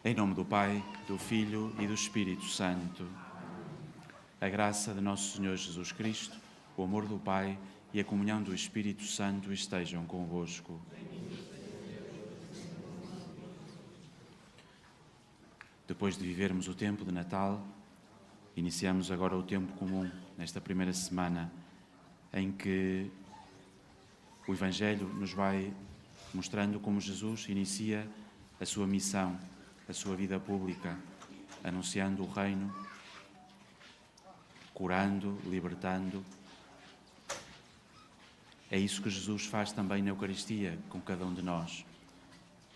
Em nome do Pai, do Filho e do Espírito Santo. A graça de nosso Senhor Jesus Cristo, o amor do Pai e a comunhão do Espírito Santo estejam convosco. Depois de vivermos o tempo de Natal, iniciamos agora o tempo comum, nesta primeira semana, em que o Evangelho nos vai mostrando como Jesus inicia a sua missão, a sua vida pública, anunciando o reino, curando, libertando. É isso que Jesus faz também na Eucaristia com cada um de nós.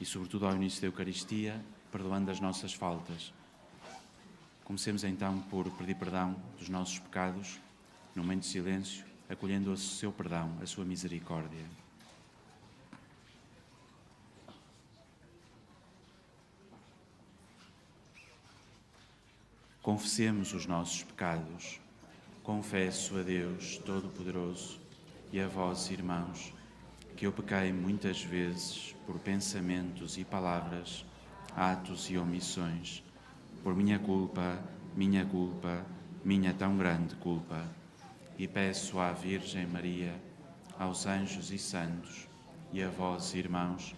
E sobretudo ao início da Eucaristia, perdoando as nossas faltas. Comecemos então por pedir perdão dos nossos pecados, no momento de silêncio, acolhendo o seu perdão, a sua misericórdia. Confessemos os nossos pecados. Confesso a Deus Todo-Poderoso e a vós, irmãos, que eu pequei muitas vezes por pensamentos e palavras, atos e omissões, por minha culpa, minha tão grande culpa. E peço à Virgem Maria, aos anjos e santos, e a vós, irmãos,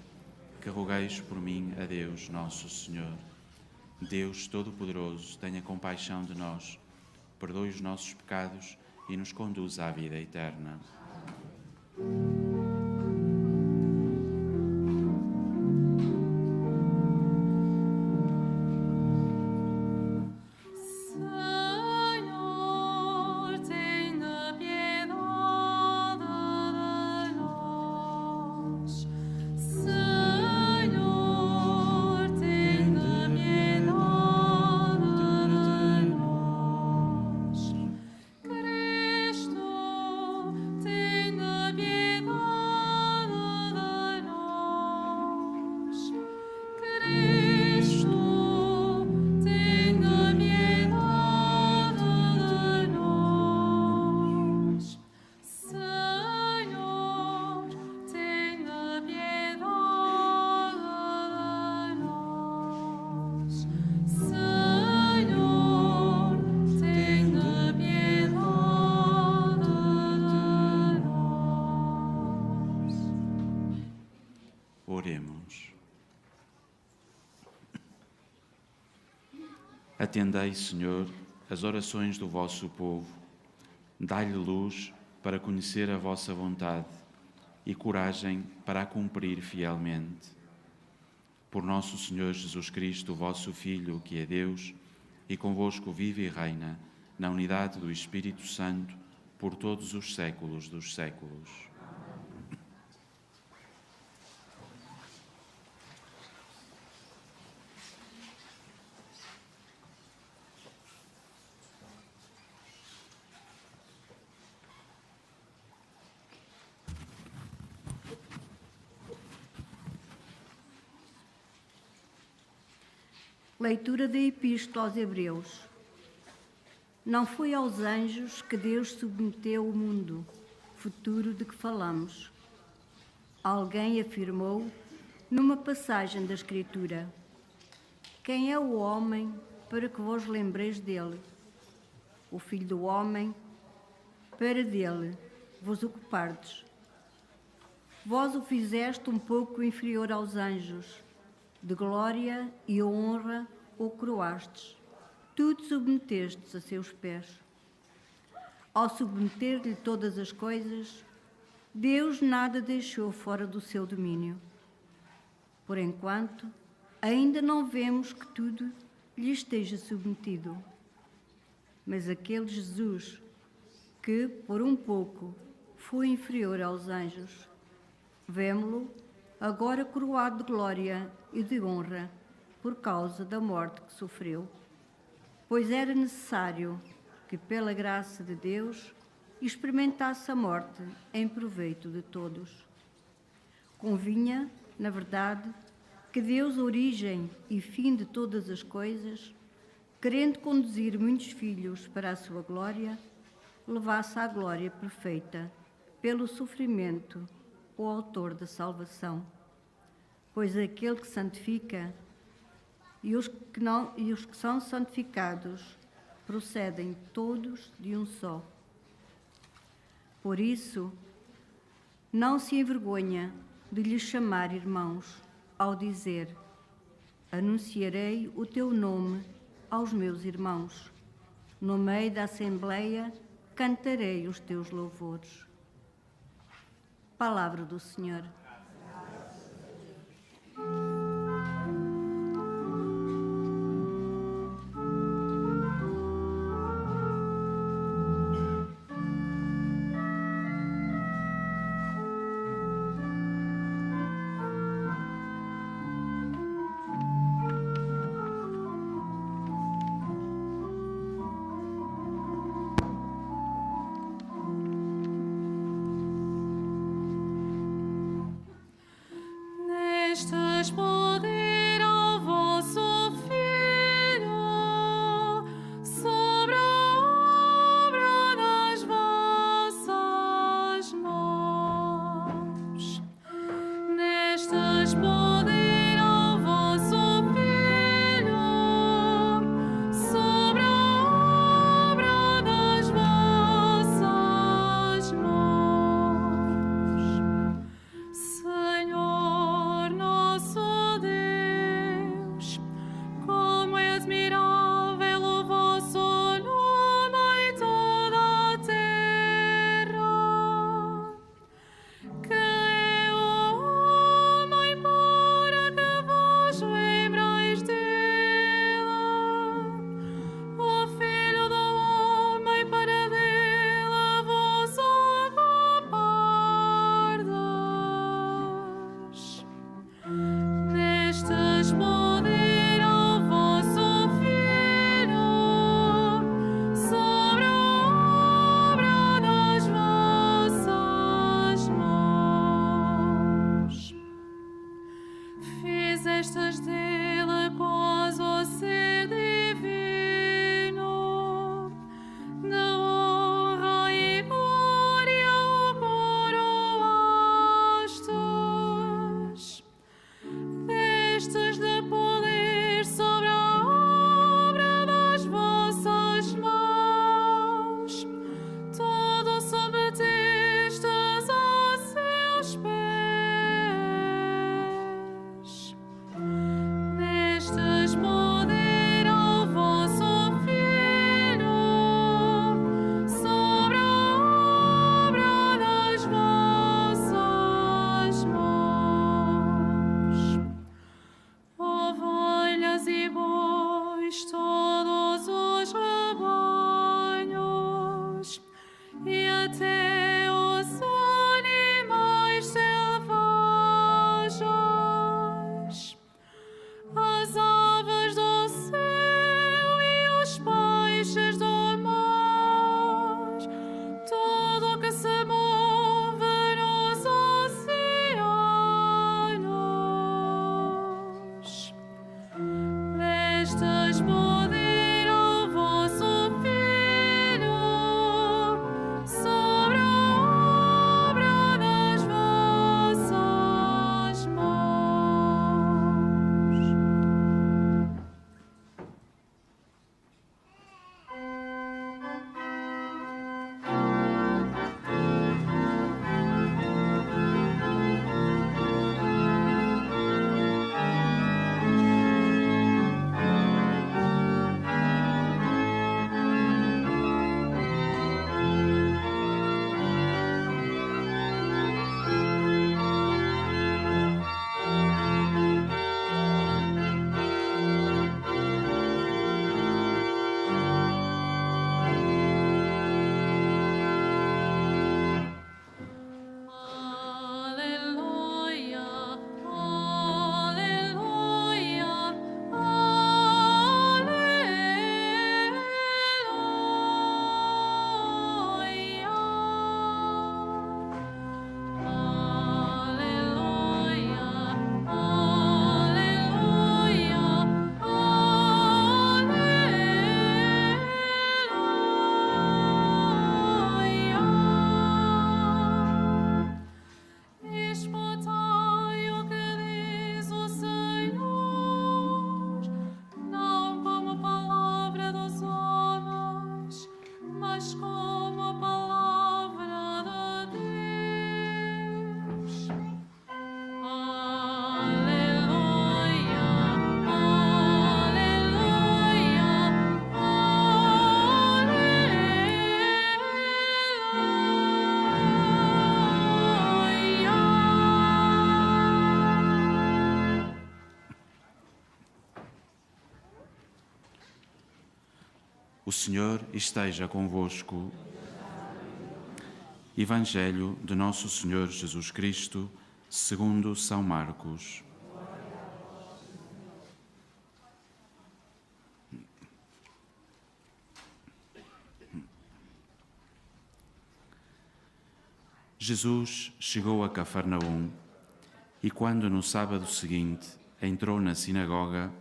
que rogueis por mim a Deus Nosso Senhor. Deus Todo-Poderoso, tenha compaixão de nós, perdoe os nossos pecados e nos conduza à vida eterna. Oremos. Atendei, Senhor, as orações do vosso povo. Dai-lhe luz para conhecer a vossa vontade e coragem para a cumprir fielmente. Por nosso Senhor Jesus Cristo, vosso Filho, que é Deus, e convosco vive e reina, na unidade do Espírito Santo, por todos os séculos dos séculos. Leitura da Epístola aos Hebreus. Não foi aos anjos que Deus submeteu o mundo futuro de que falamos. Alguém afirmou numa passagem da Escritura: quem é o homem para que vos lembreis dele? O Filho do homem para dele vos ocupardes. Vós o fizeste um pouco inferior aos anjos, de glória e honra o coroastes, tudo submetestes a seus pés. Ao submeter-lhe todas as coisas, Deus nada deixou fora do seu domínio. Por enquanto, ainda não vemos que tudo lhe esteja submetido. Mas aquele Jesus que, por um pouco, foi inferior aos anjos, vemo-lo agora coroado de glória e de honra por causa da morte que sofreu, pois era necessário que, pela graça de Deus, experimentasse a morte em proveito de todos. Convinha, na verdade, que Deus, origem e fim de todas as coisas, querendo conduzir muitos filhos para a sua glória, levasse à glória perfeita, pelo sofrimento, o autor da salvação. Pois aquele que santifica e os que são santificados procedem todos de um só. Por isso, não se envergonha de lhes chamar irmãos, ao dizer: anunciarei o teu nome aos meus irmãos. No meio da Assembleia cantarei os teus louvores. Palavra do Senhor. Destes poder ao vosso Filho sobre a obra das vossas mãos. Destes poder ao vosso Filho sobre a obra das vossas mãos. Senhor nosso Deus, como é admirável o vosso nome em toda a terra. Que é o homem para que vos lembreis dele, o Filho do homem para dele vos ocupardes. Destes poder ao vosso Filho sobre a obra das vossas mãos. Fizestes dele quase o ser divino, de honra e glória o coroastes. Destes de poder sobre a obra das vossas mãos, tudo submetestes a seus pés. O Senhor esteja convosco. Evangelho de Nosso Senhor Jesus Cristo, segundo São Marcos. Jesus chegou a Cafarnaum e, quando no sábado seguinte entrou na sinagoga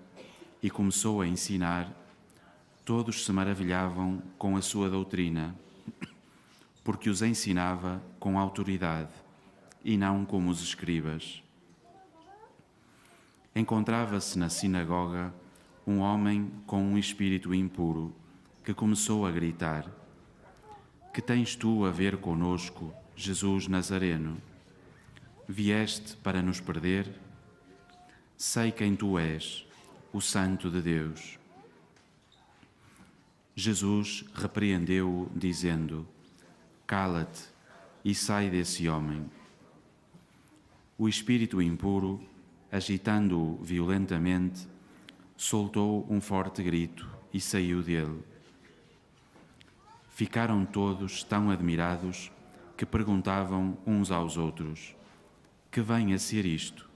e começou a ensinar, todos se maravilhavam com a sua doutrina, porque os ensinava com autoridade e não como os escribas. Encontrava-se na sinagoga um homem com um espírito impuro que começou a gritar: "Que tens tu a ver conosco, Jesus Nazareno? Vieste para nos perder? Sei quem tu és, o Santo de Deus." Jesus repreendeu-o, dizendo: "Cala-te e sai desse homem." O espírito impuro, agitando-o violentamente, soltou um forte grito e saiu dele. Ficaram todos tão admirados que perguntavam uns aos outros: "Que vem a ser isto?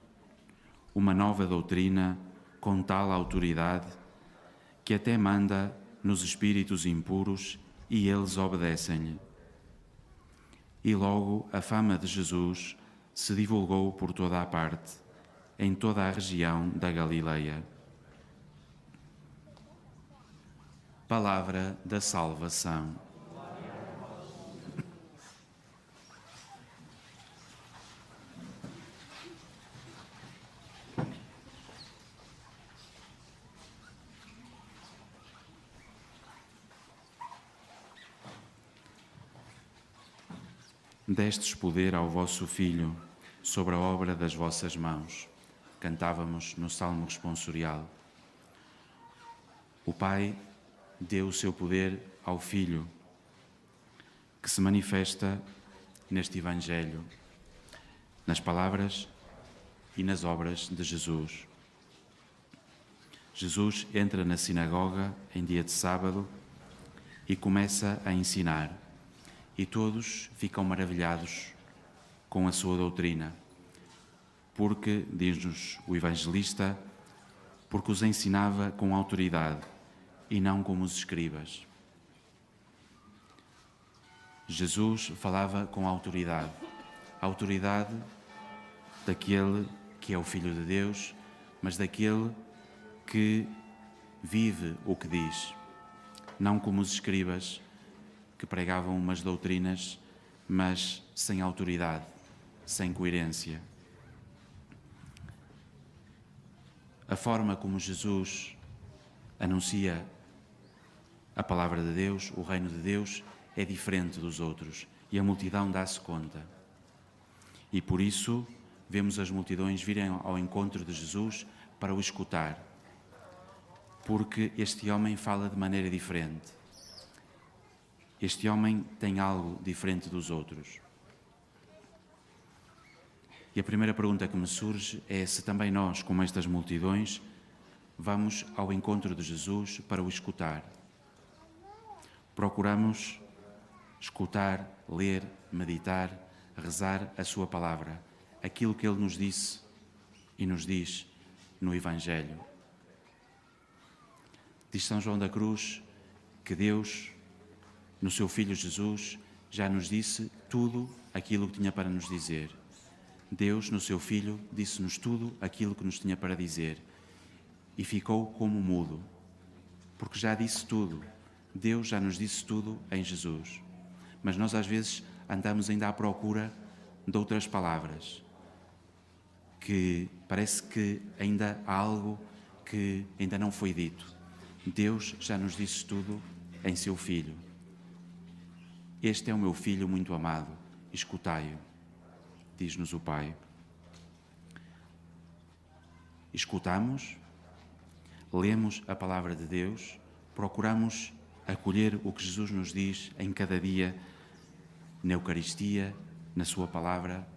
Uma nova doutrina com tal autoridade que até manda nos espíritos impuros e eles obedecem-lhe." E logo a fama de Jesus se divulgou por toda a parte, em toda a região da Galileia. Palavra da salvação. Destes poder ao vosso Filho sobre a obra das vossas mãos. Cantávamos no Salmo responsorial. O Pai deu o seu poder ao Filho, que se manifesta neste Evangelho, nas palavras e nas obras de Jesus. Jesus entra na sinagoga em dia de sábado e começa a ensinar. E todos ficam maravilhados com a sua doutrina, porque, diz-nos o evangelista, porque os ensinava com autoridade e não como os escribas. Jesus falava com autoridade, a autoridade daquele que é o Filho de Deus, mas daquele que vive o que diz, não como os escribas, que pregavam umas doutrinas, mas sem autoridade, sem coerência. A forma como Jesus anuncia a palavra de Deus, o reino de Deus, é diferente dos outros e a multidão dá-se conta. E por isso vemos as multidões virem ao encontro de Jesus para o escutar, porque este homem fala de maneira diferente. Este homem tem algo diferente dos outros. E a primeira pergunta que me surge é se também nós, como estas multidões, vamos ao encontro de Jesus para o escutar. Procuramos escutar, ler, meditar, rezar a sua palavra, aquilo que ele nos disse e nos diz no Evangelho. Diz São João da Cruz que Deus, no seu Filho Jesus, já nos disse tudo aquilo que tinha para nos dizer. Deus, no seu Filho, disse-nos tudo aquilo que nos tinha para dizer. E ficou como mudo, porque já disse tudo. Deus já nos disse tudo em Jesus. Mas nós às vezes andamos ainda à procura de outras palavras, que parece que ainda há algo que ainda não foi dito. Deus já nos disse tudo em seu Filho. Este é o meu Filho muito amado, escutai-o, diz-nos o Pai. Escutamos, lemos a palavra de Deus, procuramos acolher o que Jesus nos diz em cada dia, na Eucaristia, na sua palavra.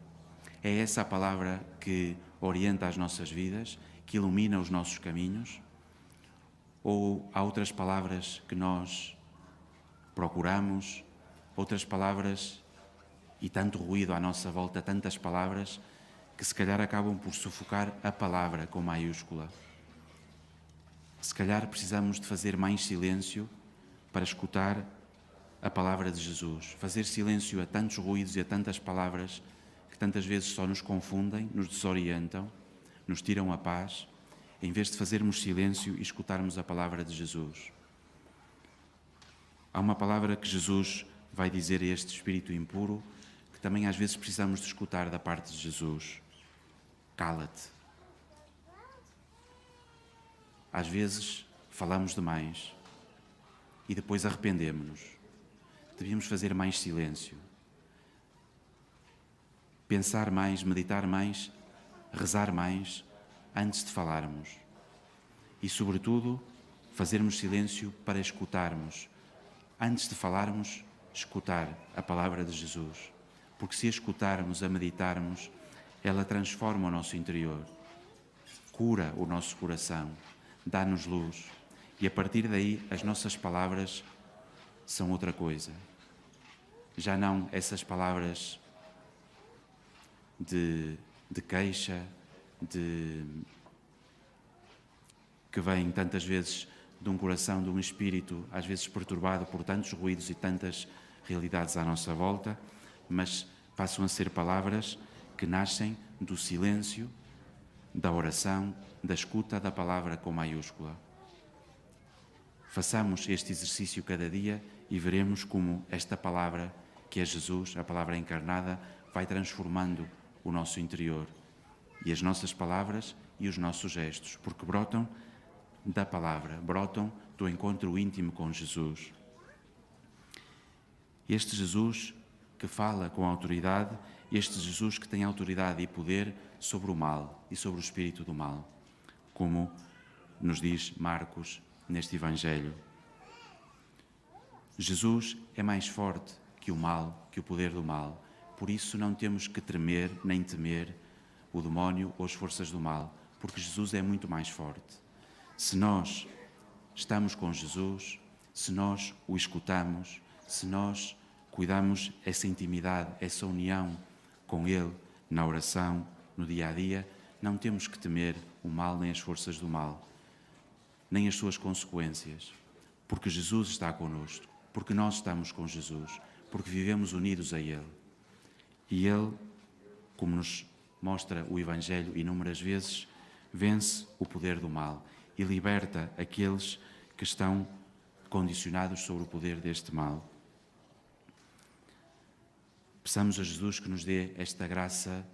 É essa a palavra que orienta as nossas vidas, que ilumina os nossos caminhos? Ou há outras palavras que nós procuramos outras palavras e tanto ruído à nossa volta, tantas palavras, que se calhar acabam por sufocar a palavra com maiúscula. Se calhar precisamos de fazer mais silêncio para escutar a palavra de Jesus. Fazer silêncio a tantos ruídos e a tantas palavras que tantas vezes só nos confundem, nos desorientam, nos tiram a paz, em vez de fazermos silêncio e escutarmos a palavra de Jesus. Há uma palavra que Jesus vai dizer a este espírito impuro que também às vezes precisamos de escutar da parte de Jesus. Cala-te. Às vezes falamos demais e depois arrependemos-nos. Devíamos fazer mais silêncio. Pensar mais, meditar mais, rezar mais antes de falarmos. E, sobretudo, fazermos silêncio para escutarmos. Antes de falarmos, escutar a palavra de Jesus. Porque se a escutarmos, a meditarmos, ela transforma o nosso interior, cura o nosso coração, dá-nos luz. E a partir daí, as nossas palavras são outra coisa. Já não essas palavras de queixa, que vêm tantas vezes de um coração, de um espírito, às vezes perturbado por tantos ruídos e tantas realidades à nossa volta, mas passam a ser palavras que nascem do silêncio, da oração, da escuta da palavra com maiúscula. Façamos este exercício cada dia e veremos como esta palavra, que é Jesus, a palavra encarnada, vai transformando o nosso interior e as nossas palavras e os nossos gestos, porque brotam da palavra, brotam do encontro íntimo com Jesus. Este Jesus que fala com autoridade, este Jesus que tem autoridade e poder sobre o mal e sobre o espírito do mal, como nos diz Marcos neste Evangelho. Jesus é mais forte que o mal, que o poder do mal. Por isso não temos que tremer nem temer o demónio ou as forças do mal, porque Jesus é muito mais forte. Se nós estamos com Jesus, se nós o escutamos, se nós cuidamos essa intimidade, essa união com Ele na oração, no dia a dia, não temos que temer o mal nem as forças do mal, nem as suas consequências, porque Jesus está connosco, porque nós estamos com Jesus, porque vivemos unidos a Ele. E Ele, como nos mostra o Evangelho inúmeras vezes, vence o poder do mal e liberta aqueles que estão condicionados sobre o poder deste mal. Peçamos a Jesus que nos dê esta graça,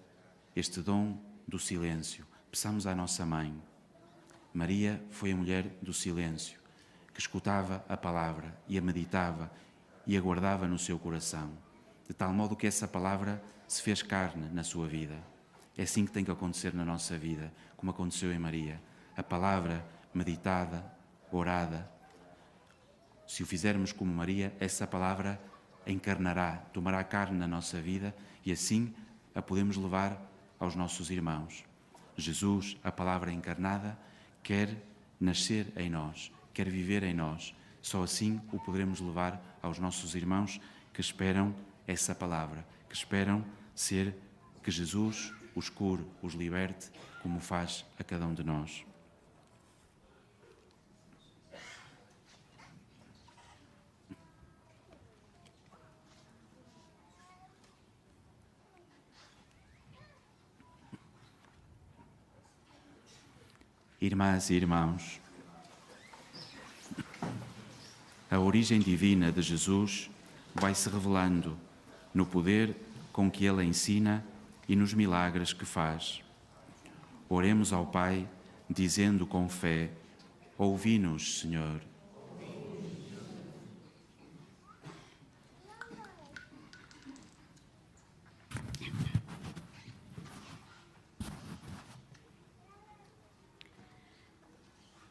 este dom do silêncio. Peçamos à nossa mãe. Maria foi a mulher do silêncio, que escutava a palavra e a meditava e a guardava no seu coração, de tal modo que essa palavra se fez carne na sua vida. É assim que tem que acontecer na nossa vida, como aconteceu em Maria. A palavra meditada, orada. Se o fizermos como Maria, essa palavra encarnará, tomará carne na nossa vida e assim a podemos levar aos nossos irmãos. Jesus, a palavra encarnada, quer nascer em nós, quer viver em nós. Só assim o poderemos levar aos nossos irmãos que esperam essa palavra, que esperam ser que Jesus os cure, os liberte, como faz a cada um de nós. Irmãs e irmãos, a origem divina de Jesus vai se revelando no poder com que Ele ensina e nos milagres que faz. Oremos ao Pai, dizendo com fé: ouvi-nos, Senhor.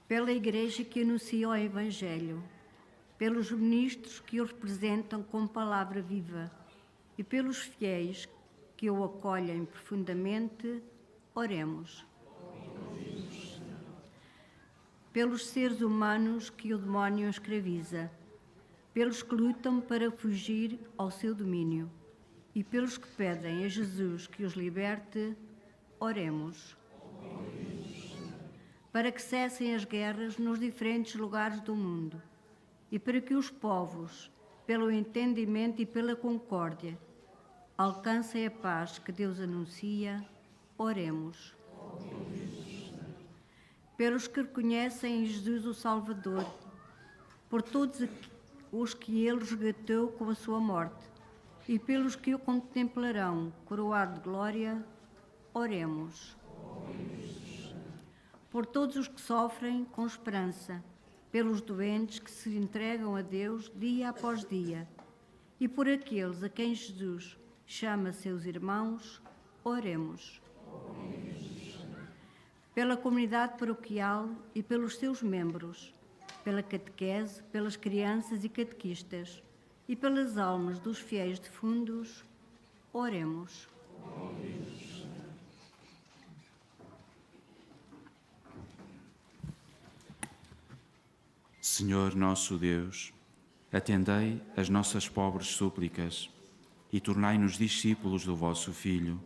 Pela Igreja que anuncia o Evangelho, pelos ministros que o representam com palavra viva e pelos fiéis que o acolhem profundamente, oremos. Pelos seres humanos que o demónio escraviza, pelos que lutam para fugir ao seu domínio e pelos que pedem a Jesus que os liberte, oremos. Para que cessem as guerras nos diferentes lugares do mundo e para que os povos, pelo entendimento e pela concórdia, alcancem a paz que Deus anuncia, oremos. Pelos que reconhecem em Jesus o Salvador, por todos os que ele resgatou com a sua morte, e pelos que o contemplarão coroado de glória, oremos. Por todos os que sofrem com esperança, pelos doentes que se entregam a Deus dia após dia, e por aqueles a quem Jesus chama seus irmãos, oremos. Pela comunidade paroquial e pelos seus membros, pela catequese, pelas crianças e catequistas, e pelas almas dos fiéis defuntos, oremos. Senhor nosso Deus, atendei as nossas pobres súplicas e tornai-nos discípulos do vosso Filho,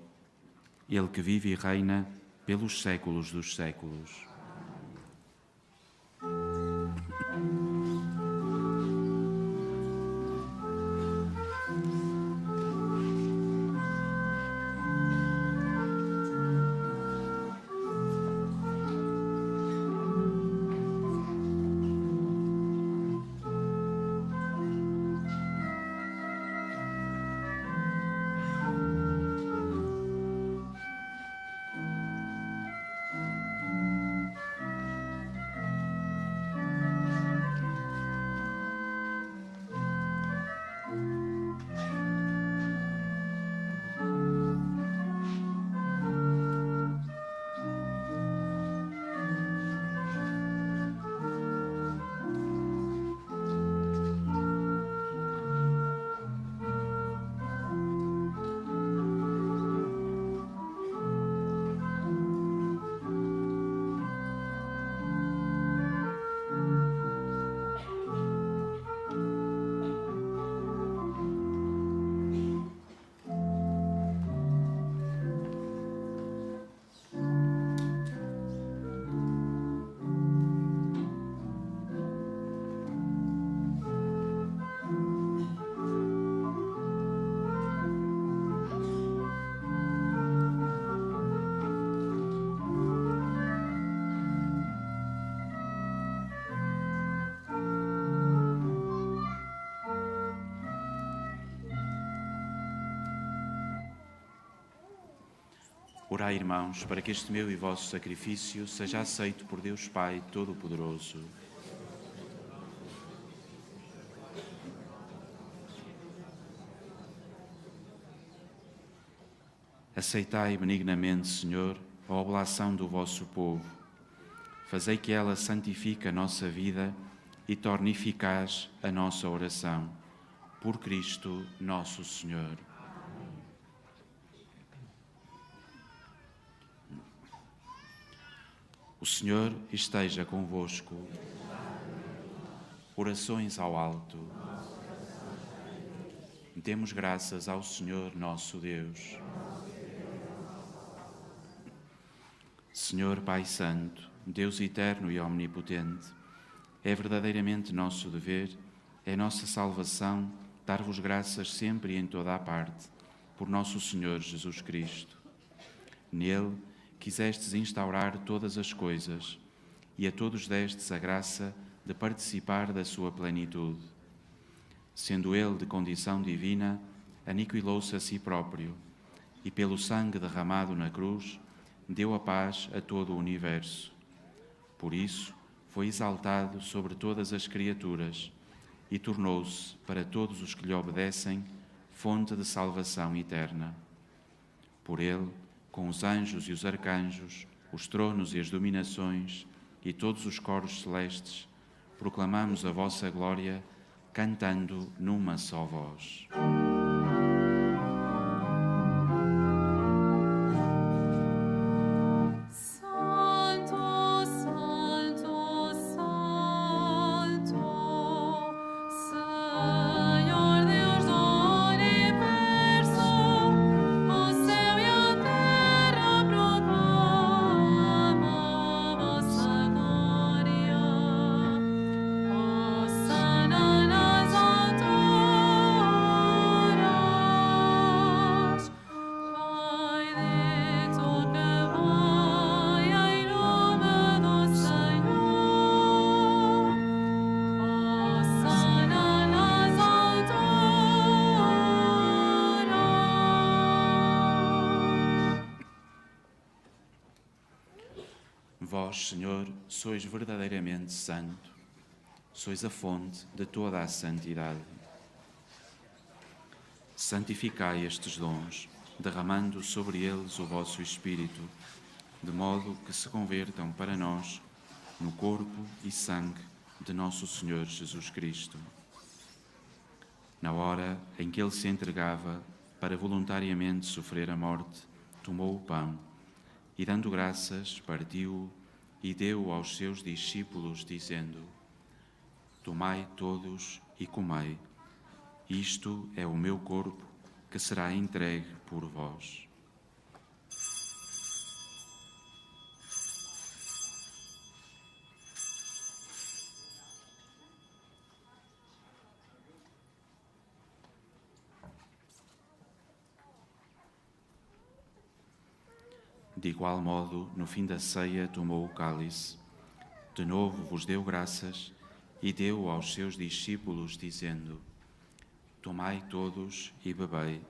ele que vive e reina pelos séculos dos séculos. Orai, irmãos, para que este meu e vosso sacrifício seja aceito por Deus Pai Todo-Poderoso. Aceitai benignamente, Senhor, a oblação do vosso povo. Fazei que ela santifique a nossa vida e torne eficaz a nossa oração. Por Cristo nosso Senhor. O Senhor esteja convosco. Orações ao alto. Demos graças ao Senhor nosso Deus. Senhor Pai Santo, Deus eterno e omnipotente, é verdadeiramente nosso dever, é nossa salvação, dar-vos graças sempre e em toda a parte, por nosso Senhor Jesus Cristo. Nele quisestes instaurar todas as coisas, e a todos destes a graça de participar da sua plenitude. Sendo ele de condição divina, aniquilou-se a si próprio, e pelo sangue derramado na cruz, deu a paz a todo o universo. Por isso, foi exaltado sobre todas as criaturas, e tornou-se, para todos os que lhe obedecem, fonte de salvação eterna. Por ele, com os anjos e os arcanjos, os tronos e as dominações e todos os coros celestes, proclamamos a vossa glória, cantando numa só voz. Santo, Santo, Santo, Vós, Senhor, sois verdadeiramente santo, sois a fonte de toda a santidade. Santificai estes dons, derramando sobre eles o vosso Espírito, de modo que se convertam para nós no corpo e sangue de nosso Senhor Jesus Cristo. Na hora em que ele se entregava para voluntariamente sofrer a morte, tomou o pão e, dando graças, partiu-o e deu-o aos seus discípulos, dizendo: Tomai todos e comei. Isto é o meu corpo, que será entregue por vós. De igual modo, no fim da ceia, tomou o cálice. De novo vos deu graças e deu aos seus discípulos, dizendo: Tomai todos e bebei.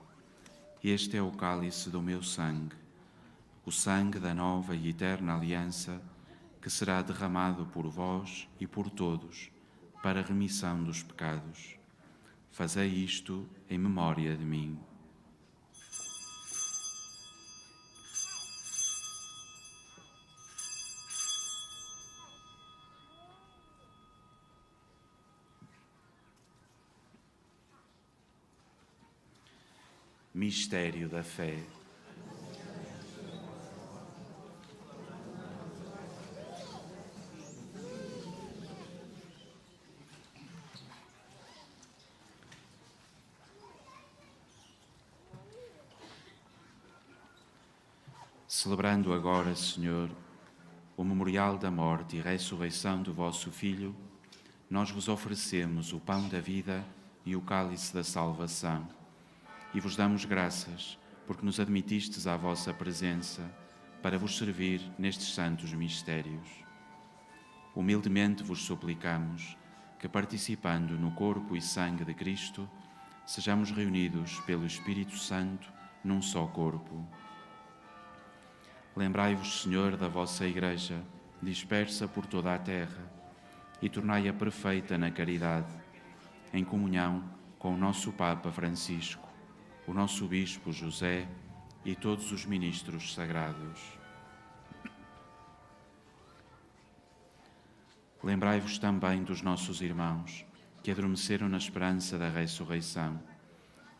Este é o cálice do meu sangue, o sangue da nova e eterna aliança, que será derramado por vós e por todos, para a remissão dos pecados. Fazei isto em memória de mim. Mistério da fé. Celebrando agora, Senhor, o memorial da morte e ressurreição do vosso Filho, nós vos oferecemos o pão da vida e o cálice da salvação. E vos damos graças, porque nos admitistes à vossa presença para vos servir nestes santos mistérios. Humildemente vos suplicamos que, participando no corpo e sangue de Cristo, sejamos reunidos pelo Espírito Santo num só corpo. Lembrai-vos, Senhor, da vossa Igreja, dispersa por toda a terra, e tornai-a perfeita na caridade, em comunhão com o nosso Papa Francisco, o nosso Bispo José e todos os ministros sagrados. Lembrai-vos também dos nossos irmãos que adormeceram na esperança da ressurreição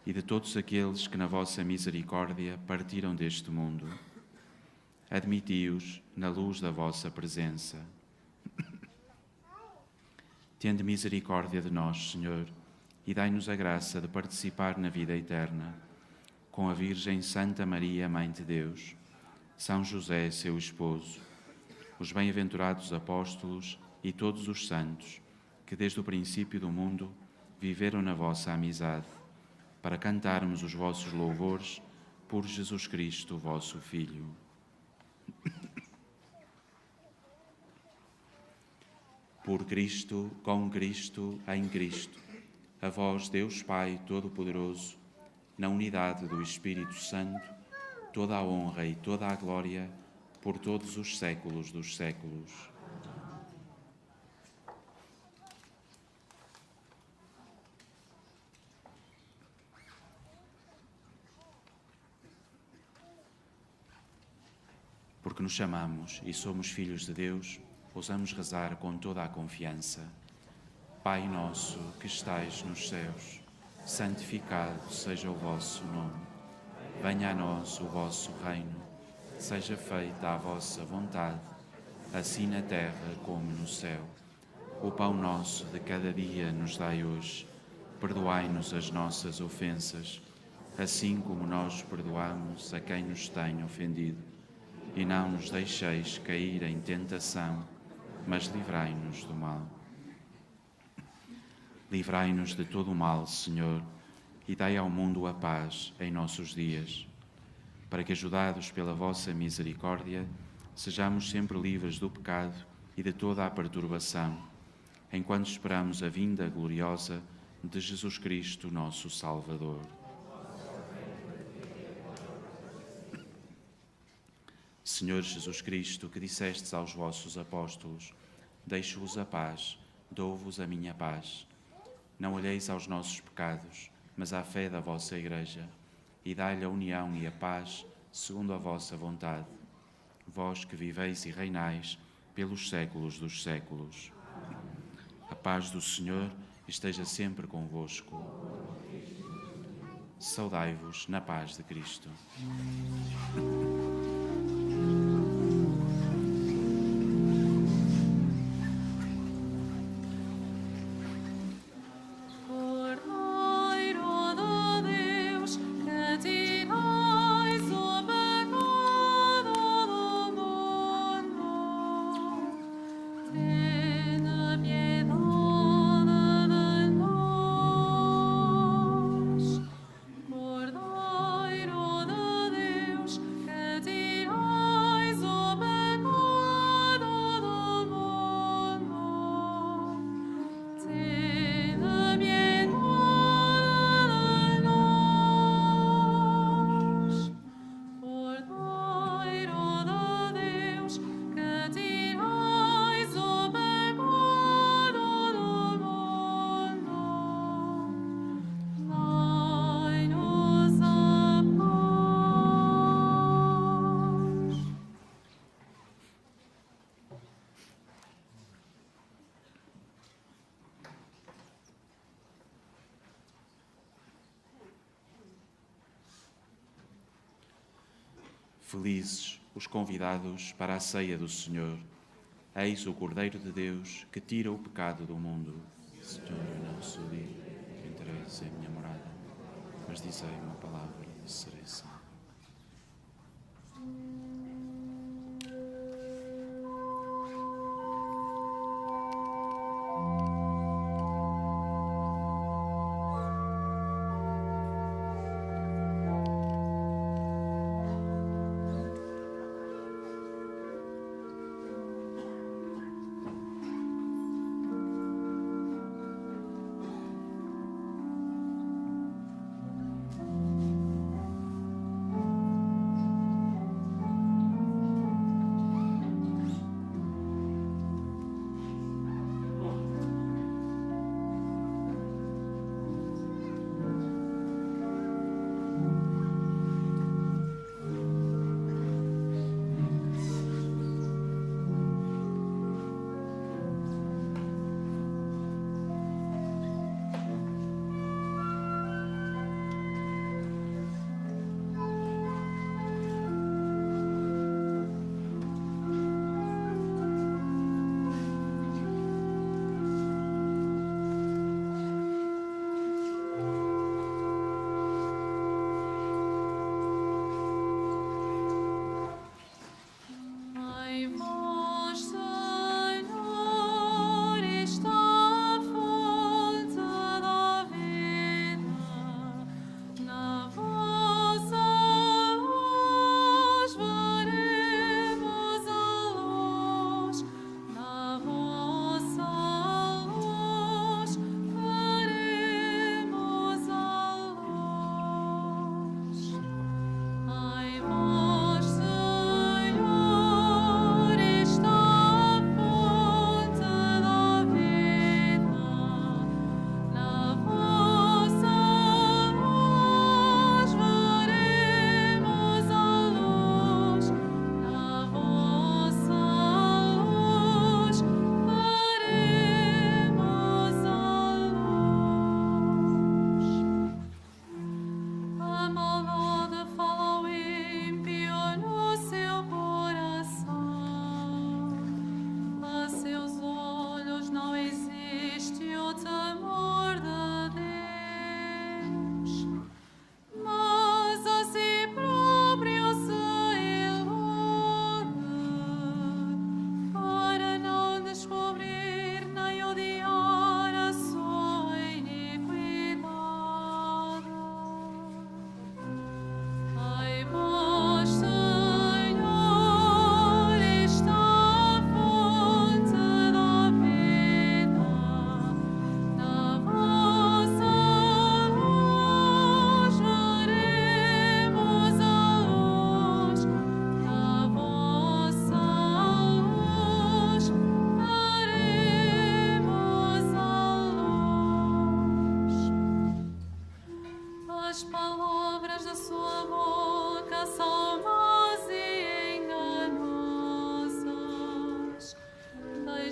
e de todos aqueles que na vossa misericórdia partiram deste mundo. Admiti-os na luz da vossa presença. Tende misericórdia de nós, Senhor, e dai-nos a graça de participar na vida eterna, com a Virgem Santa Maria, Mãe de Deus, São José, seu esposo, os bem-aventurados apóstolos e todos os santos, que desde o princípio do mundo viveram na vossa amizade, para cantarmos os vossos louvores por Jesus Cristo, vosso Filho. Por Cristo, com Cristo, em Cristo, a vós, Deus Pai Todo-Poderoso, na unidade do Espírito Santo, toda a honra e toda a glória, por todos os séculos dos séculos. Porque nos chamamos e somos filhos de Deus, ousamos rezar com toda a confiança. Pai nosso que estais nos céus, santificado seja o vosso nome. Venha a nós o vosso reino. Seja feita a vossa vontade, assim na terra como no céu. O pão nosso de cada dia nos dai hoje. Perdoai-nos as nossas ofensas, assim como nós perdoamos a quem nos tem ofendido. E não nos deixeis cair em tentação, mas livrai-nos do mal. Livrai-nos de todo o mal, Senhor, e dai ao mundo a paz em nossos dias, para que, ajudados pela vossa misericórdia, sejamos sempre livres do pecado e de toda a perturbação, enquanto esperamos a vinda gloriosa de Jesus Cristo, nosso Salvador. Senhor Jesus Cristo, que dissestes aos vossos apóstolos: deixo-vos a paz, dou-vos a minha paz. Não olheis aos nossos pecados, mas à fé da vossa Igreja, e dai-lhe a união e a paz, segundo a vossa vontade. Vós que viveis e reinais pelos séculos dos séculos. A paz do Senhor esteja sempre convosco. Saudai-vos na paz de Cristo. Felizes os convidados para a ceia do Senhor. Eis o Cordeiro de Deus que tira o pecado do mundo. Senhor, eu não sou digno que entreis em minha morada, mas dizei uma palavra e serei salvo.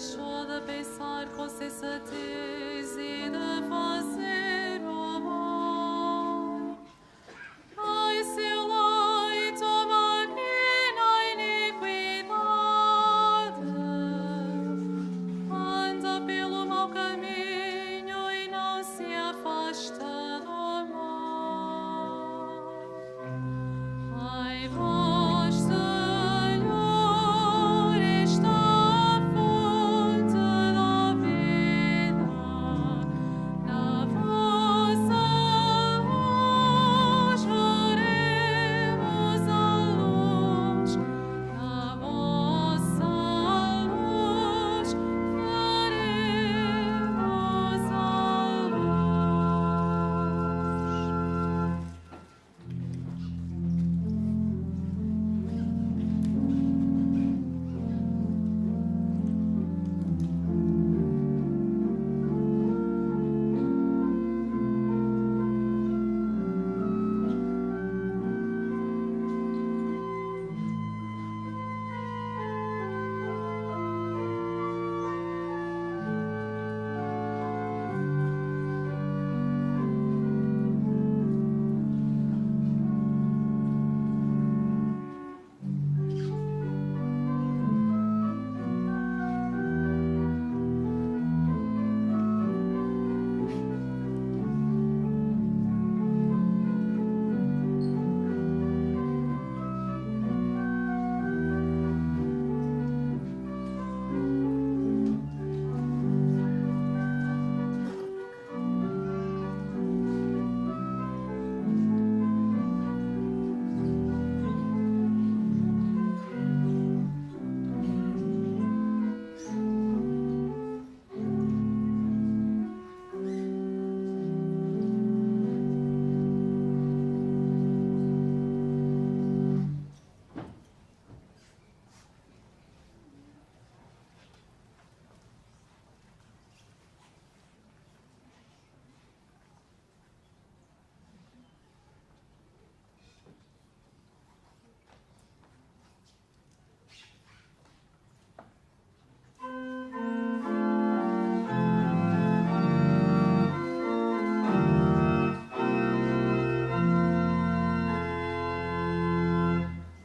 deixou de pensar com sensatez e de fazer o mal. Ai, seu leito maquina a iniquidade, anda pelo mau caminho e não se afasta do mal. Ai, vós, Senhor, está a fonte da vida, na vossa luz veremos a luz, na vossa luz veremos a luz.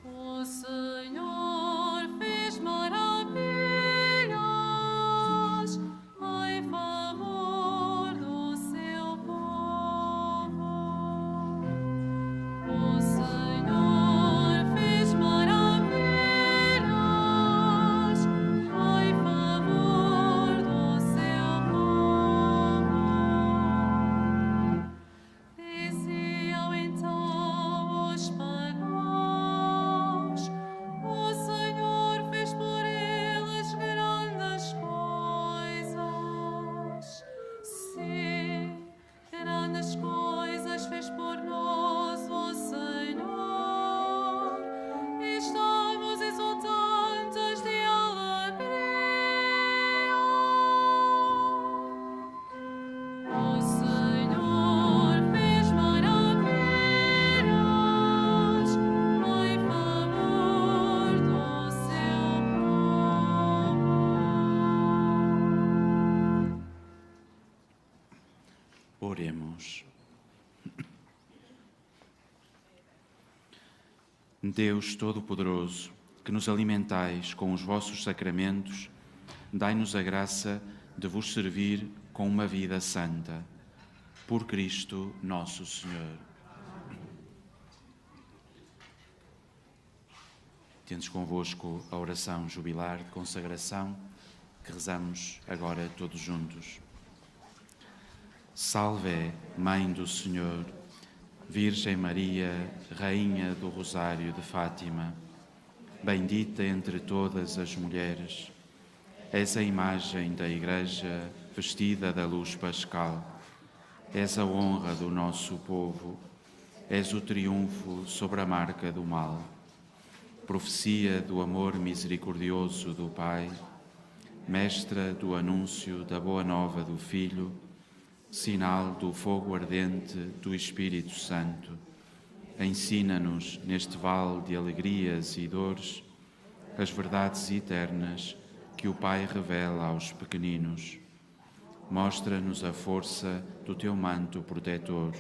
O Senhor fez maravilhas em favor do seu povo. O Senhor fez maravilhas em favor do seu povo. Diziam então os pagãos: o Senhor fez por eles grandes coisas. Sim, grandes coisas fez por nós o Senhor. Estamos exultantes de alegria. O Senhor fez maravilhas em favor do seu povo. Oremos. Deus Todo-Poderoso, que nos alimentais com os vossos sacramentos, dai-nos a graça de vos servir com uma vida santa. Por Cristo nosso Senhor. Tendes convosco a oração jubilar de consagração que rezamos agora todos juntos. Salve, Mãe do Senhor, Virgem Maria, Rainha do Rosário de Fátima, bendita entre todas as mulheres, és a imagem da Igreja vestida da luz pascal, és a honra do nosso povo, és o triunfo sobre a marca do mal, profecia do amor misericordioso do Pai, mestra do anúncio da boa nova do Filho, sinal do fogo ardente do Espírito Santo. Ensina-nos, neste vale de alegrias e dores, as verdades eternas que o Pai revela aos pequeninos. Mostra-nos a força do teu manto protetor.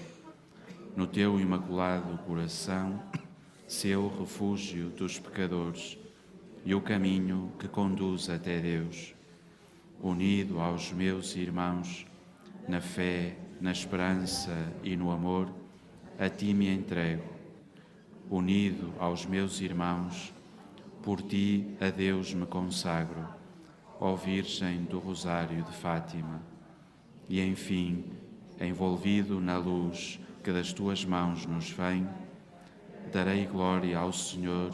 No teu imaculado coração, sê o refúgio dos pecadores e o caminho que conduz até Deus. Unido aos meus irmãos, na fé, na esperança e no amor, a ti me entrego. Unido aos meus irmãos, por ti a Deus me consagro, ó Virgem do Rosário de Fátima. E, enfim, envolvido na luz que das tuas mãos nos vem, darei glória ao Senhor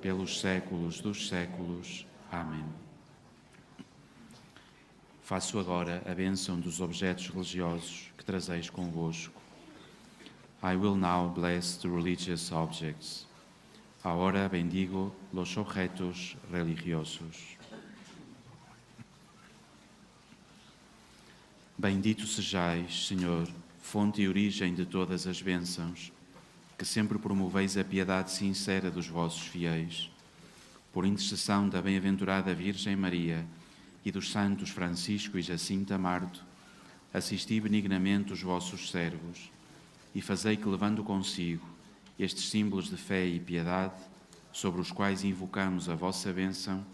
pelos séculos dos séculos. Amém. Faço agora a bênção dos objetos religiosos que trazeis convosco. I will now bless the religious objects. Ahora bendigo los objetos religiosos. Bendito sejais, Senhor, fonte e origem de todas as bênçãos, que sempre promoveis a piedade sincera dos vossos fiéis. Por intercessão da bem-aventurada Virgem Maria e dos santos Francisco e Jacinta Marto, assisti benignamente os vossos servos e fazei que, levando consigo estes símbolos de fé e piedade, sobre os quais invocamos a vossa bênção,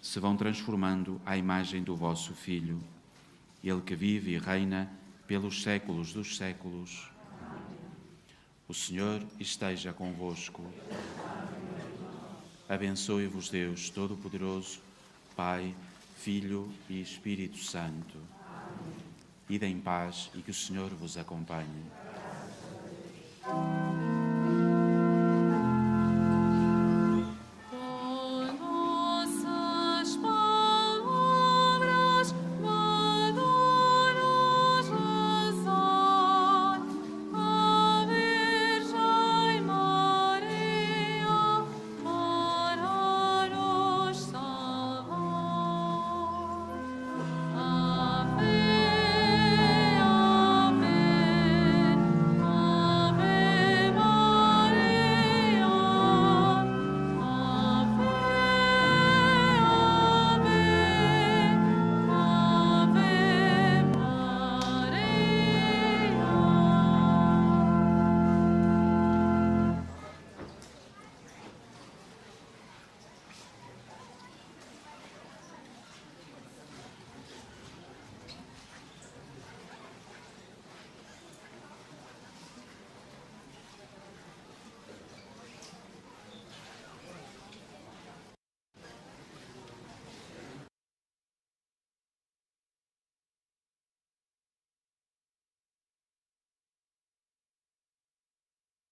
se vão transformando à imagem do vosso Filho, Ele que vive e reina pelos séculos dos séculos. O Senhor esteja convosco. Abençoe-vos Deus Todo-Poderoso, Pai, Filho e Espírito Santo. Ide em paz e que o Senhor vos acompanhe.